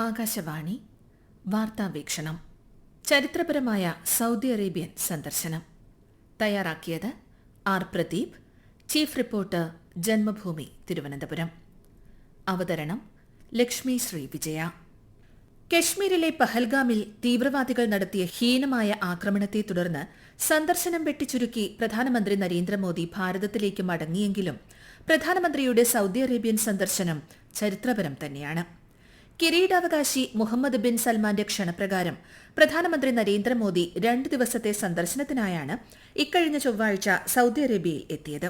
ആകാശവാണി വാർത്താവീക്ഷണം. ചരിത്രപരമായ Saudi Arabian സന്ദർശനം. തയ്യാറാക്കിയത് R Pradeep. Chief reporter Janmabhumi Thiruvananthapuram. അവതരണം ലക്ഷ്മി ശ്രീ വിജയ. കശ്മീരിലെ പഹൽഗാമിൽ തീവ്രവാദികൾ നടത്തിയ ഹീനമായ ആക്രമണത്തെ തുടർന്ന് സന്ദർശനം വെട്ടിച്ചുരുക്കി പ്രധാനമന്ത്രി നരേന്ദ്രമോദി ഭാരതത്തിലേക്ക് മടങ്ങിയെങ്കിലും പ്രധാനമന്ത്രിയുടെ സൗദി അറേബ്യൻ സന്ദർശനം ചരിത്രപരം തന്നെയാണ്. കിരീടാവകാശി മുഹമ്മദ് ബിൻ സൽമാന്റെ ക്ഷണപ്രകാരം പ്രധാനമന്ത്രി നരേന്ദ്രമോദി 2 ദിവസത്തെ സന്ദർശനത്തിനായാണ് ഇക്കഴിഞ്ഞ ചൊവ്വാഴ്ച സൗദി അറേബ്യയിൽ എത്തിയത്.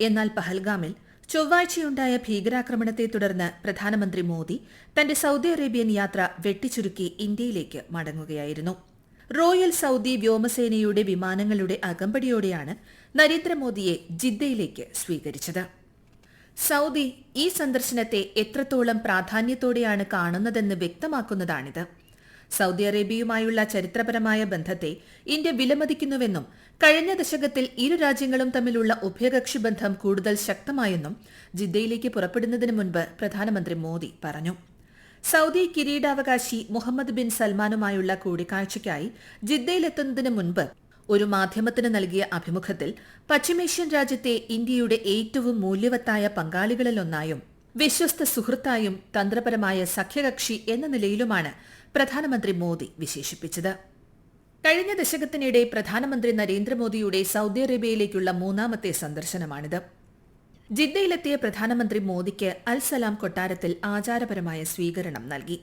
എന്നാൽ പഹൽഗാമിൽ ചൊവ്വാഴ്ചയുണ്ടായ ഭീകരാക്രമണത്തെ തുടർന്ന് പ്രധാനമന്ത്രി മോദി തന്റെ സൗദി അറേബ്യൻ യാത്ര വെട്ടിച്ചുരുക്കി ഇന്ത്യയിലേക്ക് മടങ്ങുകയായിരുന്നു. റോയൽ സൗദി വ്യോമസേനയുടെ വിമാനങ്ങളുടെ അകമ്പടിയോടെയാണ് നരേന്ദ്രമോദിയെ ജിദ്ദയിലേക്ക് സ്വീകരിച്ചത്. സൗദി ഈ സന്ദർശനത്തെ എത്രത്തോളം പ്രാധാന്യത്തോടെയാണ് കാണുന്നതെന്ന് വ്യക്തമാക്കുന്നതാണിത്. സൗദി അറേബ്യയുമായുള്ള ചരിത്രപരമായ ബന്ധത്തെ ഇന്ത്യ വിലമതിക്കുന്നുവെന്നും കഴിഞ്ഞ ദശകത്തിൽ ഇരു രാജ്യങ്ങളും തമ്മിലുള്ള ഉഭയകക്ഷി ബന്ധം കൂടുതൽ ശക്തമായെന്നും ജിദ്ദയിലേക്ക് പുറപ്പെടുന്നതിന് മുൻപ് പ്രധാനമന്ത്രി മോദി പറഞ്ഞു. സൗദി കിരീടാവകാശി മുഹമ്മദ് ബിൻ സൽമാനുമായുള്ള കൂടിക്കാഴ്ചയ്ക്കായി ജിദ്ദയിലെത്തുന്നതിന് മുൻപ് ഒരു മാധ്യമത്തിന് നൽകിയ അഭിമുഖത്തിൽ പശ്ചിമേഷ്യൻ രാജ്യത്തെ ഇന്ത്യയുടെ ഏറ്റവും മൂല്യവത്തായ പങ്കാളികളിലൊന്നായും വിശ്വസ്ത സുഹൃത്തായും തന്ത്രപരമായ സഖ്യകക്ഷി എന്ന നിലയിലുമാണ് പ്രധാനമന്ത്രി മോദി വിശേഷിപ്പിച്ചത്. കഴിഞ്ഞ ദശകത്തിനിടെ പ്രധാനമന്ത്രി നരേന്ദ്രമോദിയുടെ സൗദി അറേബ്യയിലേക്കുള്ള 3ാമത്തെ സന്ദർശനമാണിത്. ജിദ്ദയിലെത്തിയ പ്രധാനമന്ത്രി മോദിക്ക് അൽ സലാം കൊട്ടാരത്തിൽ ആചാരപരമായ സ്വീകരണം നൽകി.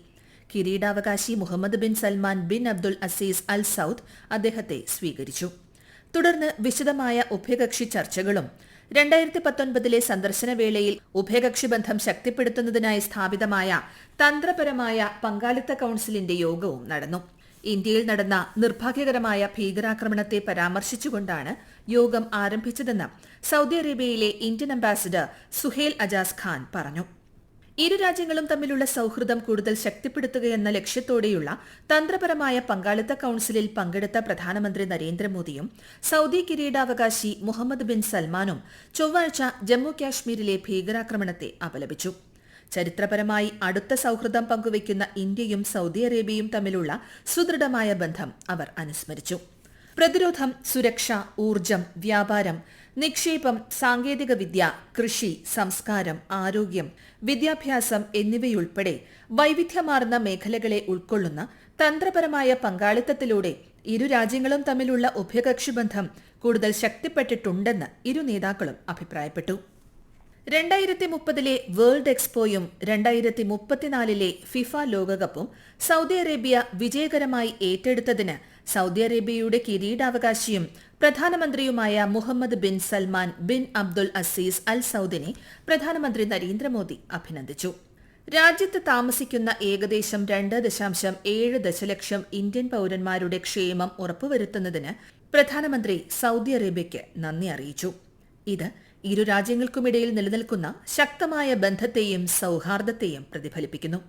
കിരീടാവകാശി Mohammed bin Salman bin Abdul Aziz Al Saud അദ്ദേഹത്തെ സ്വീകരിച്ചു. തുടർന്ന് വിശദമായ ഉഭയകക്ഷി ചർച്ചകളും 2019 സന്ദർശനവേളയിൽ ഉഭയകക്ഷി ബന്ധം ശക്തിപ്പെടുത്തുന്നതിനായി സ്ഥാപിതമായ തന്ത്രപരമായ പങ്കാളിത്ത കൌൺസിലിന്റെ യോഗവും നടന്നു. ഇന്ത്യയിൽ നടന്ന നിർഭാഗ്യകരമായ ഭീകരാക്രമണത്തെ പരാമർശിച്ചുകൊണ്ടാണ് യോഗം ആരംഭിച്ചതെന്ന് സൗദി അറേബ്യയിലെ ഇന്ത്യൻ അംബാസിഡർ സുഹേൽ അജാസ് ഖാൻ പറഞ്ഞു. ഇരു രാജ്യങ്ങളും തമ്മിലുള്ള സൌഹൃദം കൂടുതൽ ശക്തിപ്പെടുത്തുകയെന്ന ലക്ഷ്യത്തോടെയുള്ള തന്ത്രപരമായ പങ്കാളിത്ത കൌൺസിലിൽ പങ്കെടുത്ത പ്രധാനമന്ത്രി നരേന്ദ്രമോദിയും സൌദി കിരീടാവകാശി മുഹമ്മദ് ബിൻ സൽമാനും ചൊവ്വാഴ്ച ജമ്മു കാശ്മീരിലെ ഭീകരാക്രമണത്തെ അപലപിച്ചു. ചരിത്രപരമായി അടുത്ത സൌഹൃദം പങ്കുവയ്ക്കുന്ന ഇന്ത്യയും സൌദി അറേബ്യയും തമ്മിലുള്ള സുദൃഢമായ ബന്ധം അവർ അനുസ്മരിച്ചു. പ്രതിരോധം, സുരക്ഷ, ഊർജ്ജം, വ്യാപാരം, നിക്ഷേപം, സാങ്കേതികവിദ്യ, കൃഷി, സംസ്കാരം, ആരോഗ്യം, വിദ്യാഭ്യാസം എന്നിവയുൾപ്പെടെ വൈവിധ്യമാർന്ന മേഖലകളെ ഉൾക്കൊള്ളുന്ന തന്ത്രപരമായ പങ്കാളിത്തത്തിലൂടെ ഇരു രാജ്യങ്ങളും തമ്മിലുള്ള ഉഭയകക്ഷി ബന്ധം കൂടുതൽ ശക്തിപ്പെട്ടിട്ടുണ്ടെന്ന് ഇരു നേതാക്കളും അഭിപ്രായപ്പെട്ടു. 2030 വേൾഡ് എക്സ്പോയും 2034 ഫിഫ ലോകകപ്പും സൗദി അറേബ്യ വിജയകരമായി ഏറ്റെടുത്തതിന് സൗദി അറേബ്യയുടെ കിരീടാവകാശിയും പ്രധാനമന്ത്രിയുമായ Muhammad bin Salman bin Abdul Aziz Al സൌദിനെ പ്രധാനമന്ത്രി നരേന്ദ്രമോദി അഭിനന്ദിച്ചു. രാജ്യത്ത് താമസിക്കുന്ന ഏകദേശം 2.7 ദശലക്ഷം ഇന്ത്യൻ പൌരന്മാരുടെ ക്ഷേമം ഉറപ്പുവരുത്തുന്നതിന് പ്രധാനമന്ത്രി സൗദി അറേബ്യയ്ക്ക് നന്ദി അറിയിച്ചു. ഇത് ഇരു രാജ്യങ്ങൾക്കുമിടയിൽ നിലനിൽക്കുന്ന ശക്തമായ ബന്ധത്തെയും സൌഹാർദ്ദത്തെയും പ്രതിഫലിപ്പിക്കുന്നു.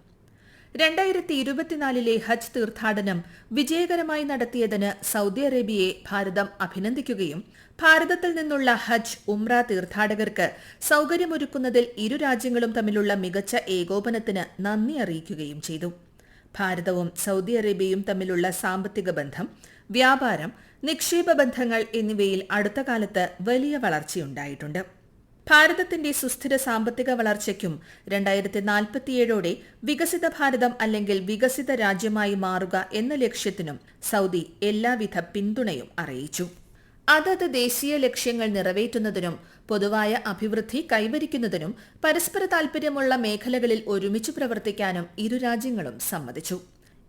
2024 ഹജ്ജ് തീർത്ഥാടനം വിജയകരമായി നടത്തിയതിന് സൗദി അറേബ്യയെ ഭാരതം അഭിനന്ദിക്കുകയും ഭാരതത്തിൽ നിന്നുള്ള ഹജ്ജ്, ഉംറ തീർത്ഥാടകർക്ക് സൌകര്യമൊരുക്കുന്നതിൽ ഇരു രാജ്യങ്ങളും തമ്മിലുള്ള മികച്ച ഏകോപനത്തിന് നന്ദി അറിയിക്കുകയും ചെയ്തു. ഭാരതവും സൗദി അറേബ്യയും തമ്മിലുള്ള സാമ്പത്തിക ബന്ധം, വ്യാപാരം, നിക്ഷേപ ബന്ധങ്ങൾ എന്നിവയിൽ അടുത്ത കാലത്ത് വലിയ വളർച്ചയുണ്ടായിട്ടുണ്ട്. ഭാരതത്തിന്റെ സുസ്ഥിര സാമ്പത്തിക വളർച്ചയ്ക്കും 2047ഓടെ വികസിത ഭാരതം അല്ലെങ്കിൽ വികസിത രാജ്യമായി മാറുക എന്ന ലക്ഷ്യത്തിനും സൗദി എല്ലാവിധ പിന്തുണയും അറിയിച്ചു. അതത് ദേശീയ ലക്ഷ്യങ്ങൾ നിറവേറ്റുന്നതിനും പൊതുവായ അഭിവൃദ്ധി കൈവരിക്കുന്നതിനും പരസ്പര താൽപര്യമുള്ള മേഖലകളിൽ ഒരുമിച്ച് പ്രവർത്തിക്കാനും ഇരു രാജ്യങ്ങളും സമ്മതിച്ചു.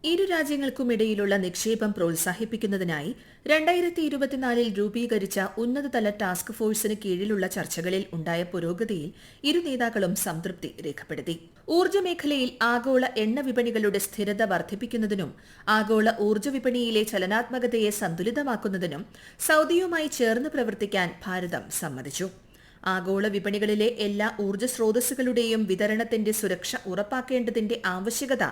ഇരു രാജ്യങ്ങൾക്കുമിടയിലുള്ള നിക്ഷേപം പ്രോത്സാഹിപ്പിക്കുന്നതിനായി 2024 രൂപീകരിച്ച ഉന്നതതല ടാസ്ക് ഫോഴ്സിന് കീഴിലുള്ള ചർച്ചകളിൽ ഉണ്ടായ പുരോഗതിയിൽ ഇരു നേതാക്കളും സംതൃപ്തി രേഖപ്പെടുത്തി. ഊർജ്ജ മേഖലയിൽ ആഗോള എണ്ണ വിപണികളുടെ സ്ഥിരത വർദ്ധിപ്പിക്കുന്നതിനും ആഗോള ഊർജ്ജ വിപണിയിലെ ചലനാത്മകതയെ സന്തുലിതമാക്കുന്നതിനും സൌദിയുമായി ചേർന്ന് പ്രവർത്തിക്കാൻ ഭാരതം സമ്മതിച്ചു. ആഗോള വിപണികളിലെ എല്ലാ ഊർജ്ജ സ്രോതസ്സുകളുടെയും വിതരണത്തിന്റെ സുരക്ഷ ഉറപ്പാക്കേണ്ടതിന്റെ ആവശ്യകത,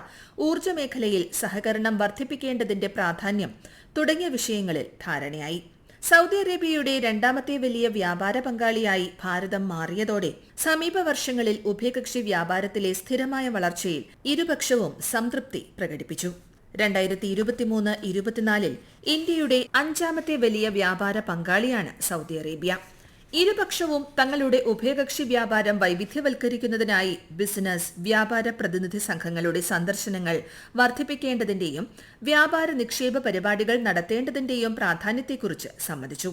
ഊർജ്ജ മേഖലയിൽ സഹകരണം വർദ്ധിപ്പിക്കേണ്ടതിന്റെ പ്രാധാന്യം തുടങ്ങിയ വിഷയങ്ങളിൽ ധാരണയായി. സൗദി അറേബ്യയുടെ രണ്ടാമത്തെ വലിയ വ്യാപാര പങ്കാളിയായി ഭാരതം മാറിയതോടെ സമീപ വർഷങ്ങളിൽ ഉഭയകക്ഷി വ്യാപാരത്തിലെ സ്ഥിരമായ വളർച്ചയിൽ ഇരുപക്ഷവും സംതൃപ്തി പ്രകടിപ്പിച്ചു. 2023-24 ഇന്ത്യയുടെ അഞ്ചാമത്തെ വലിയ വ്യാപാര പങ്കാളിയാണ് സൗദി അറേബ്യ. ഇരുപക്ഷവും തങ്ങളുടെ ഉഭയകക്ഷി വ്യാപാരം വൈവിധ്യവൽക്കരിക്കുന്നതിനായി ബിസിനസ്, വ്യാപാര പ്രതിനിധി സംഘങ്ങളുടെ സന്ദർശനങ്ങൾ വർദ്ധിപ്പിക്കേണ്ടതിന്റെയും വ്യാപാര നിക്ഷേപ പരിപാടികൾ നടത്തേണ്ടതിന്റെയും പ്രാധാന്യത്തെക്കുറിച്ച് സമ്മതിച്ചു.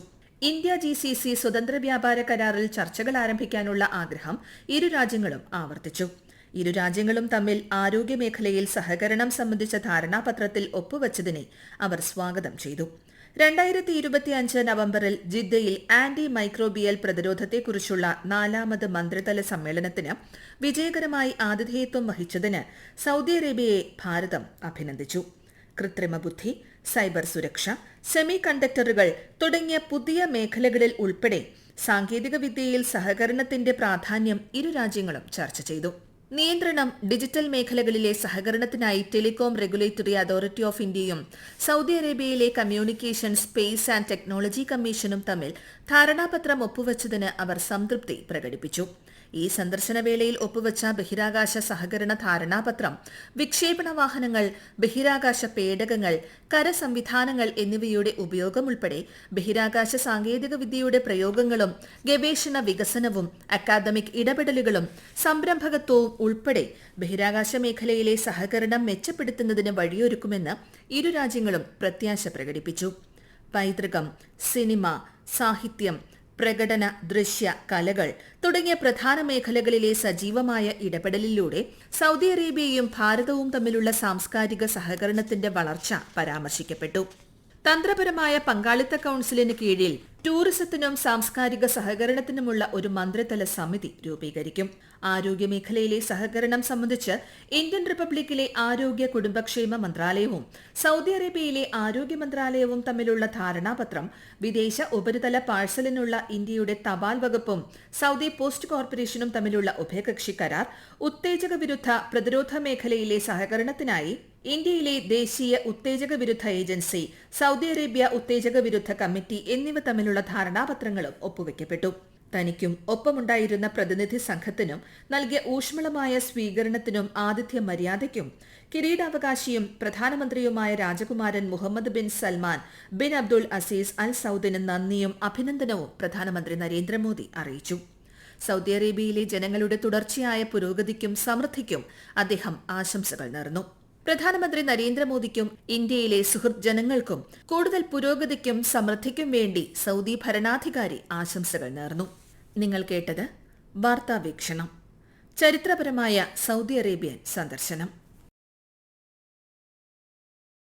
ഇന്ത്യ GCC സ്വതന്ത്ര വ്യാപാര കരാറിൽ ചർച്ചകൾ ആരംഭിക്കാനുള്ള ആഗ്രഹം ഇരു രാജ്യങ്ങളും ആവർത്തിച്ചു. ഇരു രാജ്യങ്ങളും തമ്മിൽ ആരോഗ്യമേഖലയിൽ സഹകരണം സംബന്ധിച്ച ധാരണാപത്രത്തിൽ ഒപ്പുവച്ചതിനെ അവർ സ്വാഗതം ചെയ്തു. 2025 നവംബറിൽ ജിദ്ദയിൽ ആന്റി മൈക്രോബിയൽ പ്രതിരോധത്തെക്കുറിച്ചുള്ള 4ാമത് മന്ത്രിതല സമ്മേളനത്തിന് വിജയകരമായി ആതിഥേയത്വം വഹിച്ചതിന് സൗദി അറേബ്യയെ ഭാരതം അഭിനന്ദിച്ചു. കൃത്രിമ ബുദ്ധി, സൈബർ സുരക്ഷ, സെമി കണ്ടക്ടറുകൾ തുടങ്ങിയ പുതിയ മേഖലകളിൽ ഉൾപ്പെടെ സാങ്കേതികവിദ്യയിൽ സഹകരണത്തിന്റെ പ്രാധാന്യം ഇരു രാജ്യങ്ങളും ചർച്ച ചെയ്തു. നിയന്ത്രണം, ഡിജിറ്റൽ മേഖലകളിലെ സഹകരണത്തിനായി ടെലികോം റെഗുലേറ്ററി അതോറിറ്റി ഓഫ് ഇന്ത്യയും സൗദി അറേബ്യയിലെ കമ്മ്യൂണിക്കേഷൻ, സ്പേസ് ആൻഡ് ടെക്നോളജി കമ്മീഷനും തമ്മിൽ ധാരണാപത്രം ഒപ്പുവച്ചതിന് അവർ സംതൃപ്തി പ്രകടിപ്പിച്ചു. ഈ സന്ദർശനവേളയിൽ ഒപ്പുവച്ച ബഹിരാകാശ സഹകരണ ധാരണാപത്രം വിക്ഷേപണ വാഹനങ്ങൾ, ബഹിരാകാശ പേടകങ്ങൾ, കരസംവിധാനങ്ങൾ എന്നിവയുടെ ഉപയോഗം ഉൾപ്പെടെ ബഹിരാകാശ സാങ്കേതിക വിദ്യയുടെ പ്രയോഗങ്ങളും ഗവേഷണ വികസനവും അക്കാദമിക് ഇടപെടലുകളും സംരംഭകത്വവും ഉൾപ്പെടെ ബഹിരാകാശ മേഖലയിലെ സഹകരണം മെച്ചപ്പെടുത്തുന്നതിന് വഴിയൊരുക്കുമെന്ന് ഇരു രാജ്യങ്ങളും പ്രത്യാശ പ്രകടിപ്പിച്ചു. പൈതൃകം, സിനിമ, സാഹിത്യം, പ്രകടന, ദൃശ്യ, കലകൾ തുടങ്ങിയ പ്രധാന മേഖലകളിലെ സജീവമായ ഇടപെടലിലൂടെ സൗദി അറേബ്യയും ഭാരതവും തമ്മിലുള്ള സാംസ്കാരിക സഹകരണത്തിന്റെ വളർച്ച പരാമർശിക്കപ്പെട്ടു. തന്ത്രപരമായ പങ്കാളിത്ത കൌൺസിലിന് കീഴിൽ ടൂറിസത്തിനും സാംസ്കാരിക സഹകരണത്തിനുമുള്ള ഒരു മന്ത്രിതല സമിതി രൂപീകരിക്കും. ആരോഗ്യമേഖലയിലെ സഹകരണം സംബന്ധിച്ച് ഇന്ത്യൻ റിപ്പബ്ലിക്കിലെ ആരോഗ്യ കുടുംബക്ഷേമ മന്ത്രാലയവും സൗദി അറേബ്യയിലെ ആരോഗ്യ മന്ത്രാലയവും തമ്മിലുള്ള ധാരണാപത്രം, വിദേശ ഉപരിതല പാഴ്സലിനുള്ള ഇന്ത്യയുടെ തപാൽ വകുപ്പും സൗദി പോസ്റ്റ് കോർപ്പറേഷനും തമ്മിലുള്ള ഉഭയകക്ഷി കരാർ, ഉത്തേജക വിരുദ്ധ പ്രതിരോധ മേഖലയിലെ സഹകരണത്തിനായി ഇന്ത്യയിലെ ദേശീയ ഉത്തേജക വിരുദ്ധ ഏജൻസി, സൗദി അറേബ്യ ഉത്തേജക വിരുദ്ധ കമ്മിറ്റി എന്നിവ തമ്മിലുള്ള ധാരണാപത്രങ്ങളും ഒപ്പുവെക്കപ്പെട്ടു. തനിക്കും ഒപ്പമുണ്ടായിരുന്ന പ്രതിനിധി സംഘത്തിനും നൽകിയ ഊഷ്മളമായ സ്വീകരണത്തിനും ആതിഥ്യ മര്യാദയ്ക്കും കിരീടാവകാശിയും പ്രധാനമന്ത്രിയുമായ രാജകുമാരൻ Muhammad bin Salman bin Abdul Aziz Al സൌദിന് നന്ദിയും അഭിനന്ദനവും പ്രധാനമന്ത്രി നരേന്ദ്രമോദി അറിയിച്ചു. സൗദി അറേബ്യയിലെ ജനങ്ങളുടെ തുടർച്ചയായ പുരോഗതിക്കും സമൃദ്ധിക്കും അദ്ദേഹം ആശംസകൾ നേർന്നു. പ്രധാനമന്ത്രി നരേന്ദ്രമോദിക്കും ഇന്ത്യയിലെ സുഹൃത്ത് ജനങ്ങൾക്കും കൂടുതൽ പുരോഗതിക്കും സമൃദ്ധിക്കും വേണ്ടി സൗദി ഭരണാധികാരി ആശംസകൾ നേർന്നു. നിങ്ങൾ കേട്ടത് വാർത്താവീക്ഷണം. ചരിത്രപരമായ സൗദി അറേബ്യൻ സന്ദർശനം.